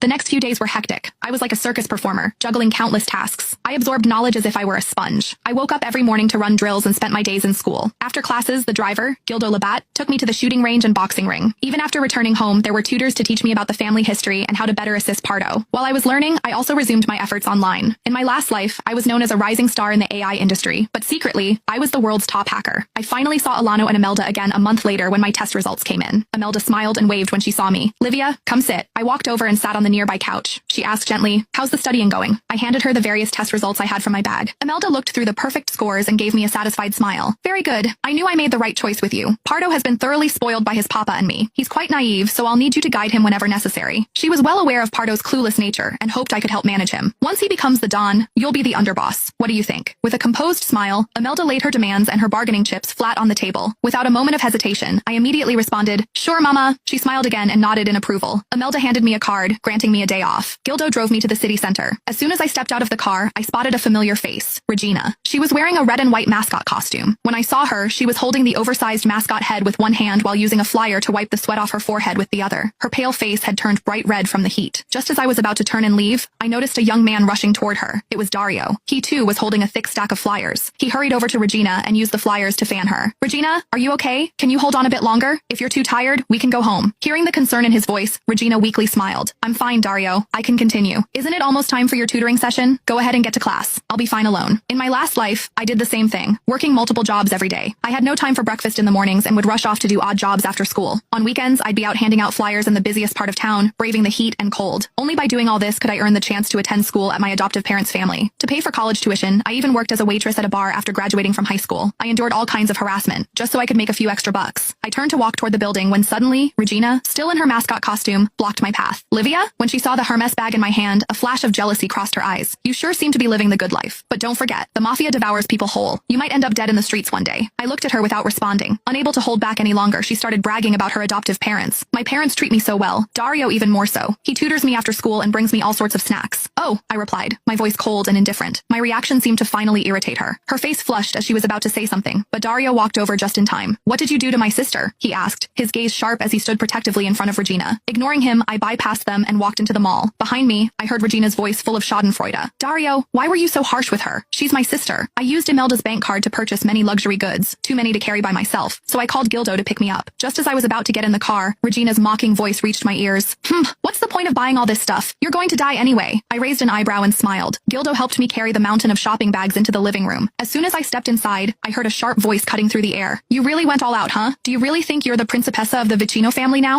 The next few days were hectic. I was like a circus performer, juggling countless tasks. I absorbed knowledge as if I were a sponge. I woke up every morning to run drills and spent my days in school. After classes, the driver, Gildo Labat, took me to the shooting range and boxing ring. Even after returning home, there were tutors to teach me about the family history and how to better assist Pardo. While I was learning, I also resumed my efforts online. In my last life, I was known as a rising star in the AI industry, but secretly, I was the world's top hacker. I finally saw Alano and Imelda again a month later when my test results came in. Imelda smiled and waved when she saw me. "Livia, come sit." I walked over and sat on the nearby couch. She asked gently, "How's the studying going?" I handed her the various test results I had from my bag. Imelda looked through the perfect scores and gave me a satisfied smile. "Very good. I knew I made the right choice with you. Pardo has been thoroughly spoiled by his papa and me. He's quite naive, so I'll need you to guide him whenever necessary." She was well aware of Pardo's clueless nature and hoped I could help manage him. "Once he becomes the Don, you'll be the underboss. What do you think?" With a composed smile, Imelda laid her demands and her bargaining chips flat on the table. Without a moment of hesitation, I immediately responded, "Sure, Mama." She smiled again and nodded in approval. Imelda handed me a card, granting me a day off. Gildo drove me to the city center. As soon as I stepped out of the car, I spotted a familiar face, Regina. She was wearing a red and white mascot costume. When I saw her, she was holding the oversized mascot head with one hand while using a flyer to wipe the sweat off her forehead with the other. Her pale face had turned bright red from the heat. Just as I was about to turn and leave, I noticed a young man rushing toward her. It was Dario. He too was holding a thick stack of flyers. He hurried over to Regina and used the flyers to fan her. "Regina, are you okay? Can you hold on a bit longer? If you're too tired, we can go home." Hearing the concern in his voice, Regina weakly smiled. "I'm fine, Dario. I can continue. Isn't it almost time for your tutoring session? Go ahead and get to class. I'll be fine alone." In my last life, I did the same thing, working multiple jobs every day. I had no time for breakfast in the mornings and would rush off to do odd jobs after school. On weekends, I'd be out handing out flyers in the busiest part of town, braving the heat and cold. Only by doing all this could I earn the chance to attend school at my adoptive parents' family. To pay for college tuition, I even worked as a waitress at a bar after graduating from high school. I endured all kinds of harassment, just so I could make a few extra bucks. I turned to walk toward the building when suddenly, Regina, still in her mascot costume, blocked my path. "Livia?" When she saw the Hermes bag in my hand, a flash of jealousy crossed her eyes. "You sure seem to be living the good life. But don't forget, the mafia devours people whole. You might end up dead in the streets one day." I looked at her without responding. Unable to hold back any longer, she started bragging about her adoptive parents. "My parents treat me so well. Dario even more so. He tutors me after school and brings me all sorts of snacks." "Oh," I replied, my voice cold and indifferent. My reaction seemed to finally irritate her. Her face flushed as she was about to say something, but Dario walked over just in time. "What did you do to my sister?" he asked, his gaze sharp as he stood protectively in front of Regina. Ignoring him, I bypassed them and walked into the mall. Behind me, I heard Regina's voice full of schadenfreude. "Dario, why were you so harsh with her? She's my sister. I used Imelda's bank card to purchase many luxury goods, too many to carry by myself, so I called Gildo to pick me up." Just as I was about to get in the car, Regina's mocking voice reached my ears. What's the point of buying all this stuff? You're going to die anyway." I raised an eyebrow and smiled. Gildo helped me carry the mountain of shopping bags into the living room. As soon as I stepped inside, I heard a sharp voice cutting through the air. "You really went all out, huh? Do you really think you're the Principessa of the Vicino family now?"